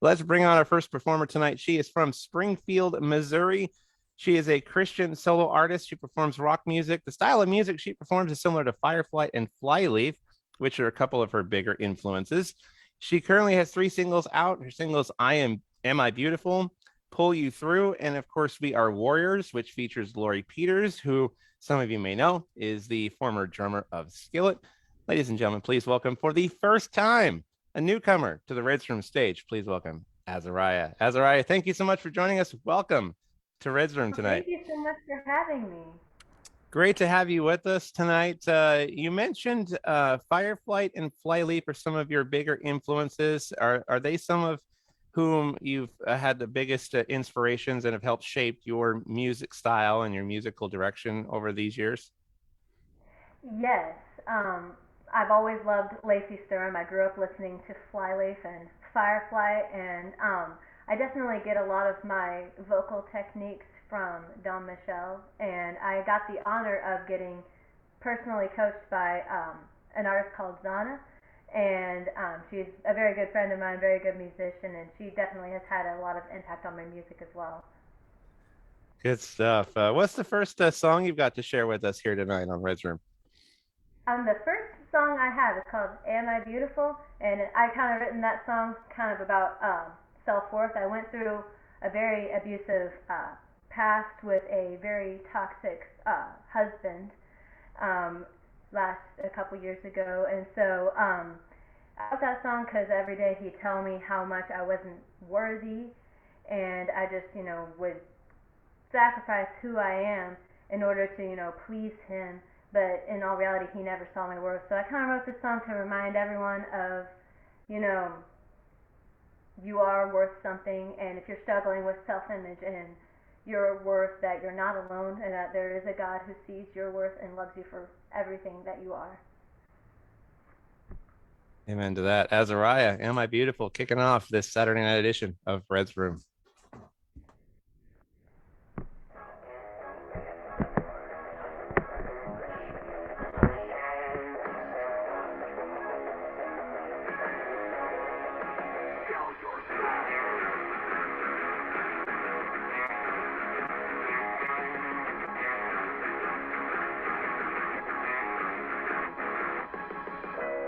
Let's bring on our first performer tonight. She is from Springfield, Missouri. She is a Christian solo artist. She performs rock music. The style of music she performs is similar to Firefly and Flyleaf, which are a couple of her bigger influences. She currently has 3 singles out. Her singles Am I Beautiful, Pull You Through, and of course We Are Warriors, which features Lori Peters, who some of you may know is the former drummer of Skillet. Ladies and gentlemen, please welcome for the first time a newcomer to the Reds Room stage. Please welcome Azariah. Azariah, thank you so much for joining us. Welcome to Reds Room tonight. Thank you so much for having me. Great to have you with us tonight. You mentioned Fireflight and Flyleaf are some of your bigger influences. Are they some of whom you've had the biggest inspirations and have helped shape your music style and your musical direction over these years? Yes, I've always loved Lacey Sturm. I grew up listening to Flyleaf and Firefly, and I definitely get a lot of my vocal techniques from Don Michelle, and I got the honor of getting personally coached by an artist called Zana, and she's a very good friend of mine, very good musician, and she definitely has had a lot of impact on my music as well. Good stuff. What's the first song you've got to share with us here tonight on Reds Room? The first song I have is called "Am I Beautiful," and I kind of written that song kind of about self worth. I went through a very abusive past with a very toxic husband last a couple years ago, and so I wrote that song because every day he'd tell me how much I wasn't worthy, and I just would sacrifice who I am in order to please him, but in all reality he never saw my worth. So I kind of wrote this song to remind everyone of you know you are worth something, and if you're struggling with self-image and your worth, that you're not alone, and that there is a God who sees your worth and loves you for everything that you are. Amen to that. Azariah, Am I Beautiful, kicking off this Saturday night edition of Reds Room.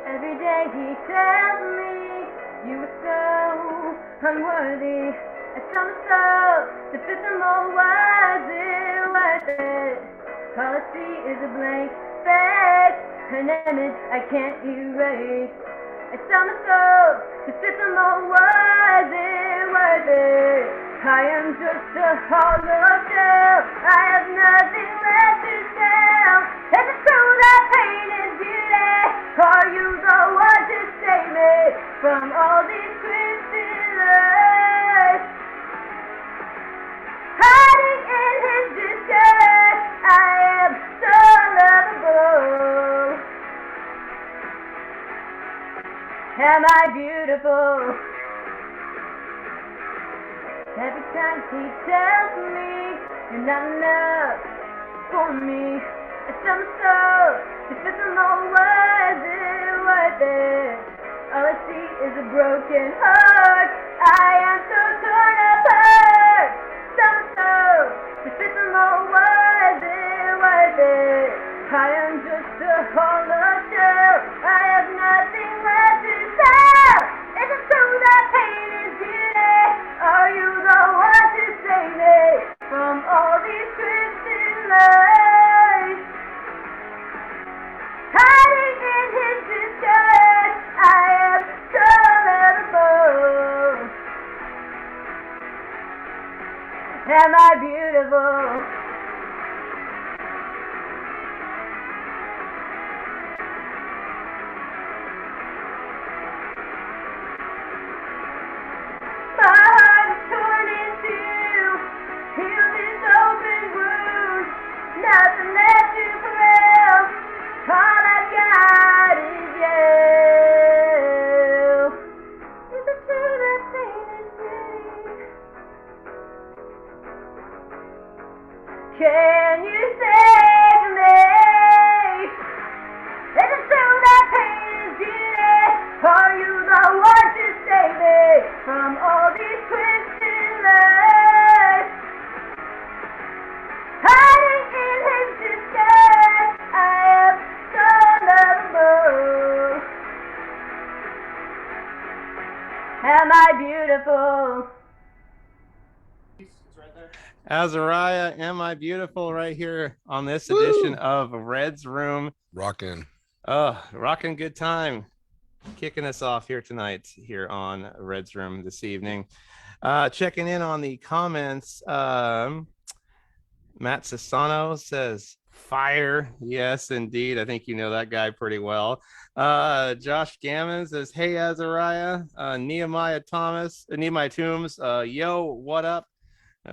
Every day he tells me you were so unworthy. I tell myself to fit the mold, was it worth it? All I see is a blank face, an image I can't erase. I tell myself to fit the mold, was it worth it? I am just a hollow shell, I have nothing left to tell. Is it true that pain is beauty? Are you the one to save me from all these twisted lies? Hiding in his disguise, I am so lovable. Am I beautiful? Every time he tells me you're not enough for me, I tell myself to fit the mold, was it worth it? All I see is a broken heart, I am so torn apart. Tell myself to fit the mold, was it worth it? I am just a hollow shell, I have nothing left to tell. Is it true that pain is beauty? Are you the one to save me from all these twisted lies? Hiding in his disguise, I am so lovable. Am I beautiful? My heart is torn in two, heal this open wound, nothing left to prove. All I got is you. Is it true that pain is beauty? Can you save me? Is it true that pain is beauty? Are you the one to save me from all I beautiful? Azariah, Am I Beautiful, right here on this edition of Red's Room. Rockin'. Rockin' good time. Kicking us off here tonight here on Red's Room this evening. Checking in on the comments. Matt Sassano says, fire. Yes, indeed. I think you know that guy pretty well. Josh Gammon says, hey, Azariah. Nehemiah Toombs, yo, what up?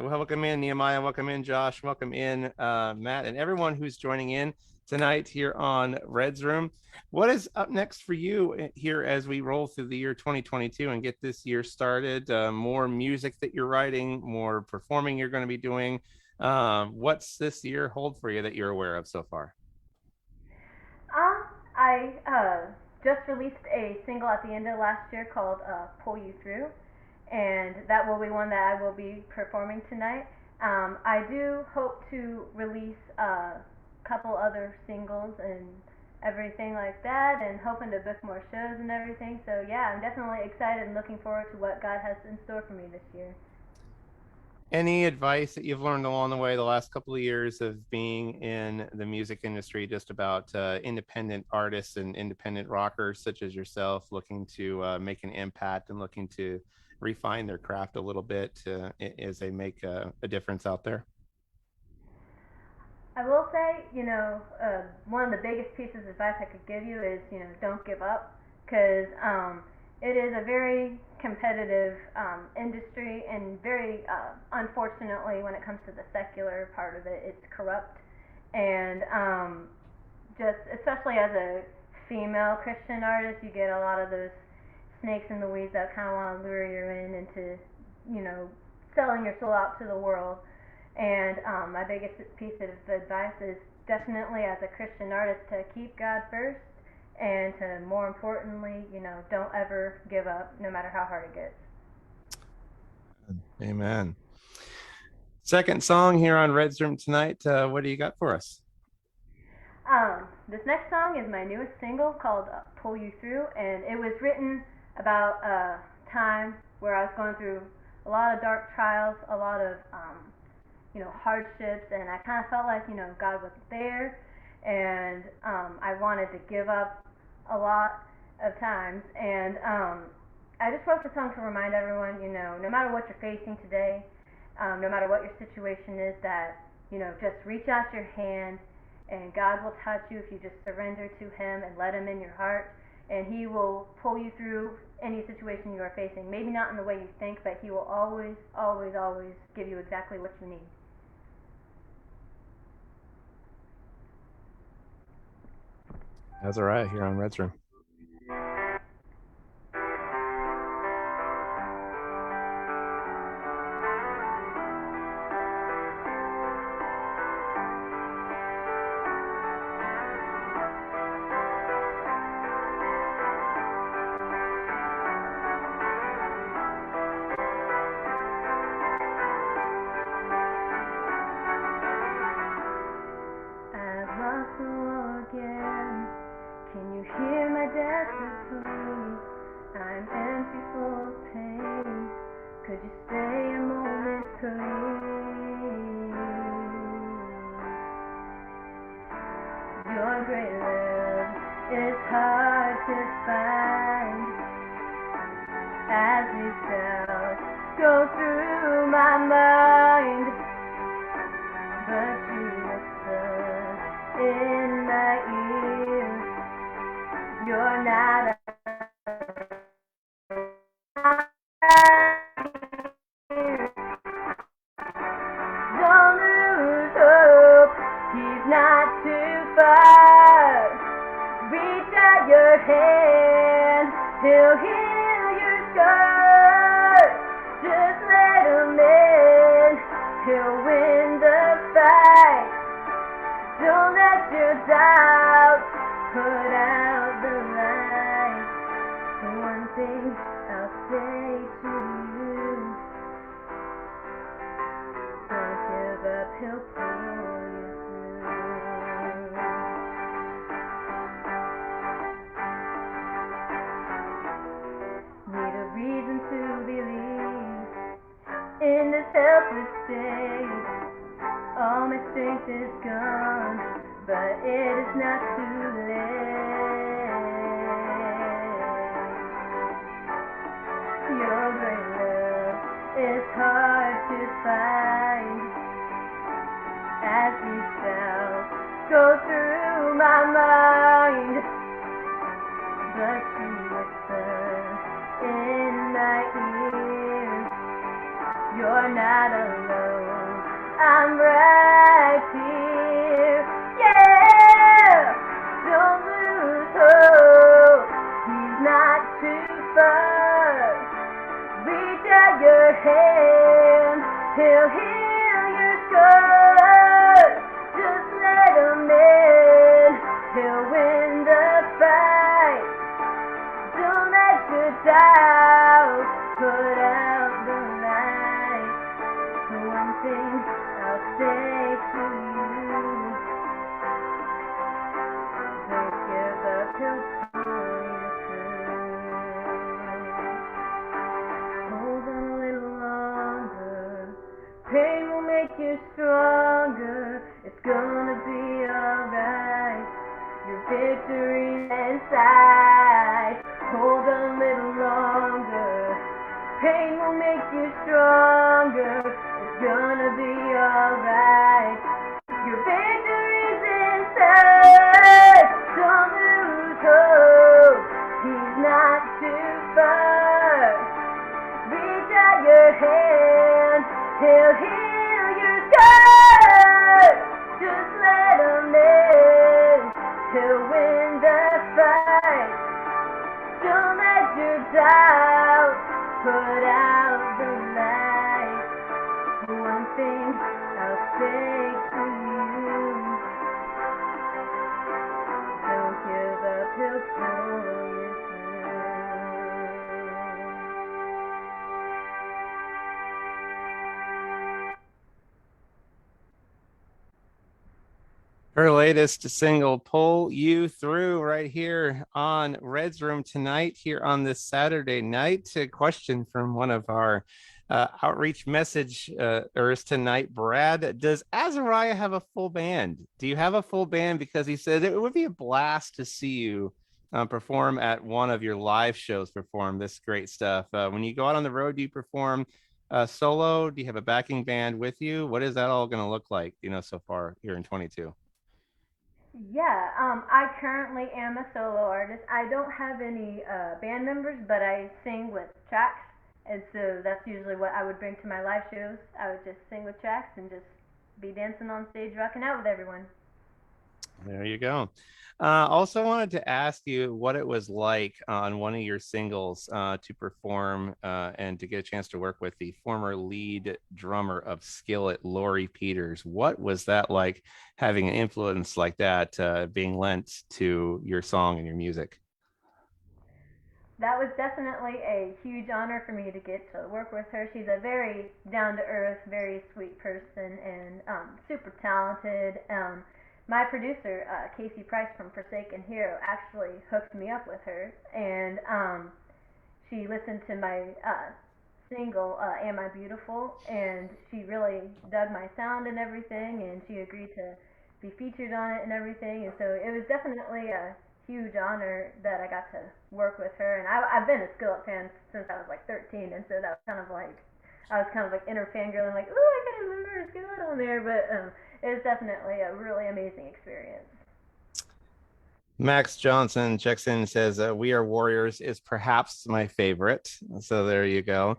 Welcome in, Nehemiah. Welcome in, Josh. Welcome in, Matt, and everyone who's joining in tonight here on Red's Room. What is up next for you here as we roll through the year 2022 and get this year started? More music that you're writing, more performing you're going to be doing. What's this year hold for you that you're aware of so far? I just released a single at the end of last year called Pull You Through. And that will be one that I will be performing tonight. I do hope to release a couple other singles and everything like that, and hoping to book more shows and everything. So yeah, I'm definitely excited and looking forward to what God has in store for me this year. Any advice that you've learned along the way the last couple of years of being in the music industry, just about independent artists and independent rockers such as yourself looking to make an impact and looking to refine their craft a little bit as they make a difference out there? I will say, one of the biggest pieces of advice I could give you is, don't give up, because it is a very competitive industry, and very unfortunately, when it comes to the secular part of it, it's corrupt. And just especially as a female Christian artist, you get a lot of those snakes in the weeds that kind of want to lure you in into, selling your soul out to the world. And my biggest piece of advice is definitely, as a Christian artist, to keep God first, and to, more importantly, don't ever give up, no matter how hard it gets. Amen. Second song here on Red's Room tonight. What do you got for us? This next song is my newest single called Pull You Through, and it was written about a time where I was going through a lot of dark trials, a lot of hardships, and I kind of felt like God wasn't there, and I wanted to give up a lot of times. And I just wrote the song to remind everyone, no matter what you're facing today, no matter what your situation is, that just reach out your hand, and God will touch you if you just surrender to Him and let Him in your heart. And He will pull you through any situation you are facing. Maybe not in the way you think, but He will always, always, always give you exactly what you need. Azariah here on Red's Room. He'll heal your scars. Just let Him in. helpless state. All my strength is gone, but it is not too late. Your great love is hard to find. As these doubts go through my mind, but you whisper in my ear, you're not alone, I'm right here. Yeah, don't lose hope, he's not too far. Reach out your hand, he'll heal your scars. Just let him in, he'll win the fight. Don't let your doubt put out the light. One thing I'll say to you, don't give up, he'll pull you through. Hold on a little longer, pain will make you stronger. It's gonna be alright, your victory in sight. Hold on a little longer, pain will make you stronger. It's gonna be alright, your victory's inside. Don't lose hope, he's not too far. Reach out your hand, he'll heal your scars. Just let him in, he'll win the fight. Don't let your doubt put out the light. One thing I'll say to you, don't give up, he'll pull you through. Her latest single, Pull You Through, right here on Red's Room tonight, here on this Saturday night. A question from one of our outreach messagers tonight. Brad, does Azariah have a full band? Do you have a full band? Because he said it would be a blast to see you perform at one of your live shows, perform this great stuff. When you go out on the road, do you perform solo? Do you have a backing band with you? What is that all going to look like, so far here in 22? Yeah, I currently am a solo artist. I don't have any band members, but I sing with tracks, and so that's usually what I would bring to my live shows. I would just sing with tracks and just be dancing on stage, rocking out with everyone. There you go. Also wanted to ask you what it was like on one of your singles to perform and to get a chance to work with the former lead drummer of Skillet, Lori Peters. What was that like, having an influence like that being lent to your song and your music? That was definitely a huge honor for me to get to work with her. She's a very down to earth, very sweet person, and super talented. My producer, Casey Price from Forsaken Hero, actually hooked me up with her, and she listened to my single, Am I Beautiful, and she really dug my sound and everything, and she agreed to be featured on it and everything, and so it was definitely a huge honor that I got to work with her, and I've been a Skillet fan since I was like 13, and so that was kind of like, I was kind of like inner fangirling, like, ooh, I gotta remember Skillet on there, but it was definitely a really amazing experience. Max Johnson checks in and says, We Are Warriors is perhaps my favorite. So there you go.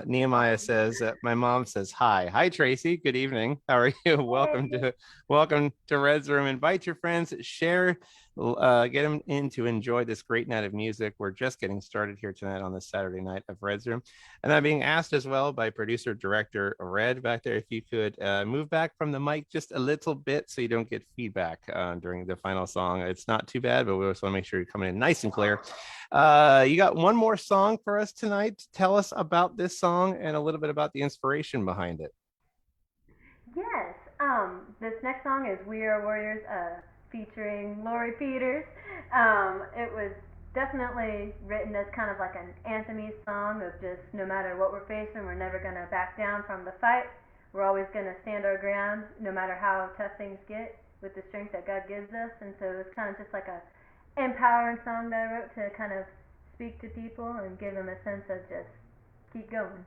Nehemiah says, My mom says, Hi. Hi, Tracy. Good evening. How are you? Hey. Welcome to Red's Room. Invite your friends, share, get them in to enjoy this great night of music. We're just getting started here tonight on this Saturday night of Red's Room. And I'm being asked as well by producer director Red back there if you could move back from the mic just a little bit so you don't get feedback during the final song. It's not too bad, but we just want to make sure you're coming in nice and clear. You got one more song for us tonight. Tell us about this song and a little bit about the inspiration behind it. Yes. This next song is "We Are Warriors," featuring Lori Peters. It was definitely written as kind of like an anthem song of just no matter what we're facing, we're never gonna back down from the fight. We're always gonna stand our ground, no matter how tough things get, with the strength that God gives us. And so it's kind of just like a empowering song that I wrote to kind of speak to people and give them a sense of just keep going.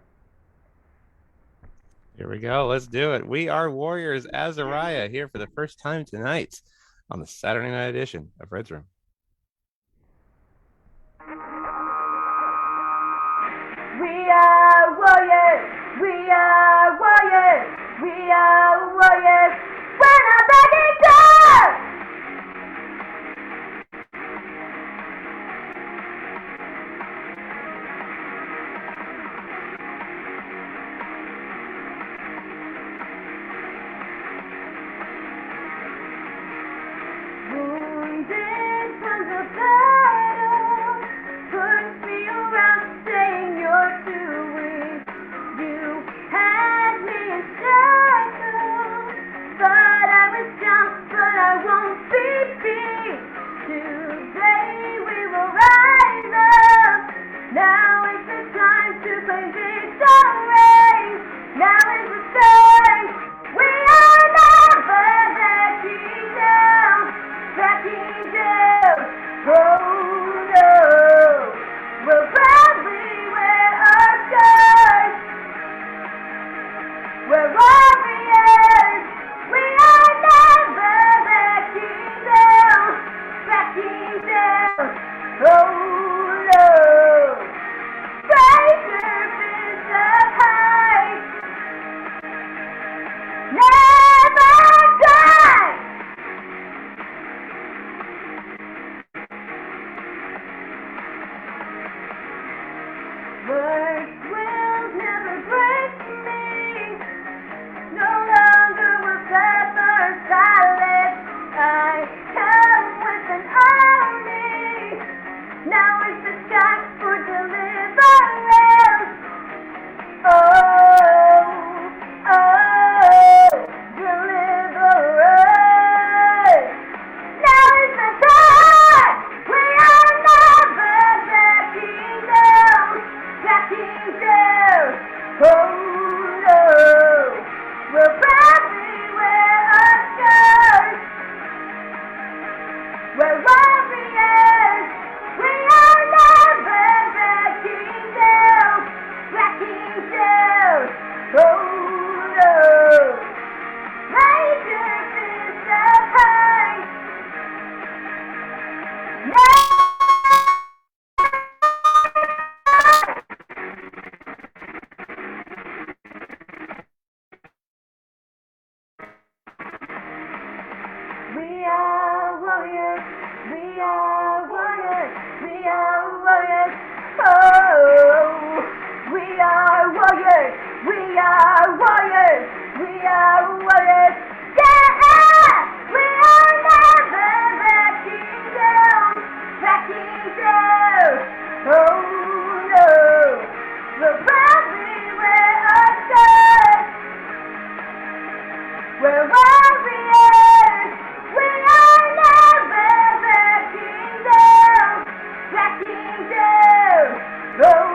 Here we go. Let's do it. We are Warriors. Azariah here for the first time tonight on the Saturday night edition of Red's Room. We are warriors. We are warriors. We are warriors. We're not backing down. Wounded from the battle, push me around, saying you're too weak. You had me in shackles, but I was down, but I won't be beat. Today we will rise up. Now is the time to claim victory. Now is the time. We are never backing down. Backing down. Oh no. We'll proudly wear our scars. We're warriors. We are never backing down. Backing down. Oh no. Raise your fist up high. Never die. Words will never break me. No longer will suffer silence. I come with an army. Now is the time for deliverance. Oh, oh, deliverance. Now is the time. We are never backing down. Backing down. Oh no. We'll proudly wear our scars. We're warriors. We are never backing down. Backing down. Oh no. Raise your fist up high. We are warriors. We are warriors. We are warriors. Oh, we are warriors. We are warriors. We are warriors. Yeah, we are never backing down. Backing down. Oh no. We'll proudly wear our scars. We're warriors. We are never backing down. Backing down. Oh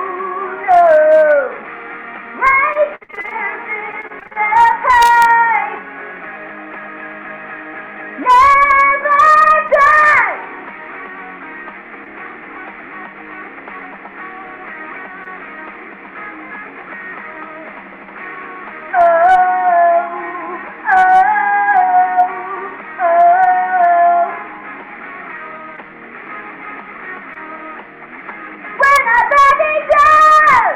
no. Raise your fist up high. Never die. We're not backing down.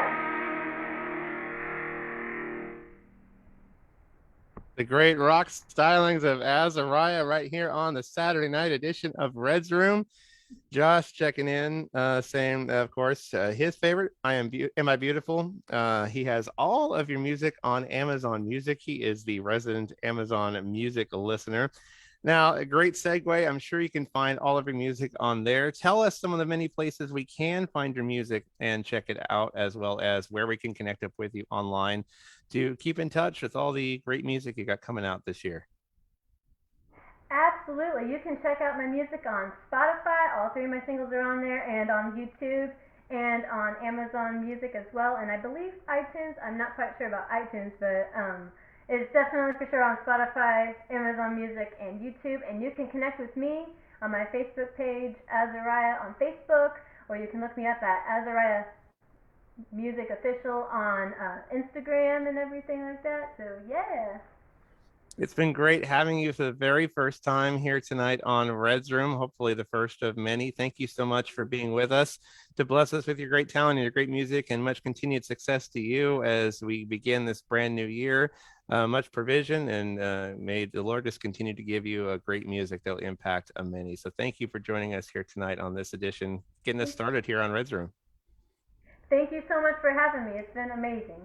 The great rock stylings of Azariah right here on the Saturday night edition of Red's Room. Josh checking in, saying, of course, his favorite, Am I Beautiful? He has all of your music on Amazon Music. He is the resident Amazon Music listener. Now, a great segue. I'm sure you can find all of your music on there. Tell us some of the many places we can find your music and check it out, as well as where we can connect up with you online to keep in touch with all the great music you got coming out this year. Absolutely. Absolutely. You can check out my music on Spotify. All three of my singles are on there, and on YouTube, and on Amazon Music as well. And I believe iTunes. I'm not quite sure about iTunes, but it's definitely for sure on Spotify, Amazon Music, and YouTube. And you can connect with me on my Facebook page, Azariah on Facebook, or you can look me up at Azariah Music Official on Instagram and everything like that. So yeah. It's been great having you for the very first time here tonight on Red's Room, hopefully the first of many. Thank you so much for being with us to bless us with your great talent and your great music, and much continued success to you as we begin this brand new year. Much provision, and may the Lord just continue to give you a great music that will impact many. So thank you for joining us here tonight on this edition, getting us started here on Red's Room. Thank you so much for having me. It's been amazing.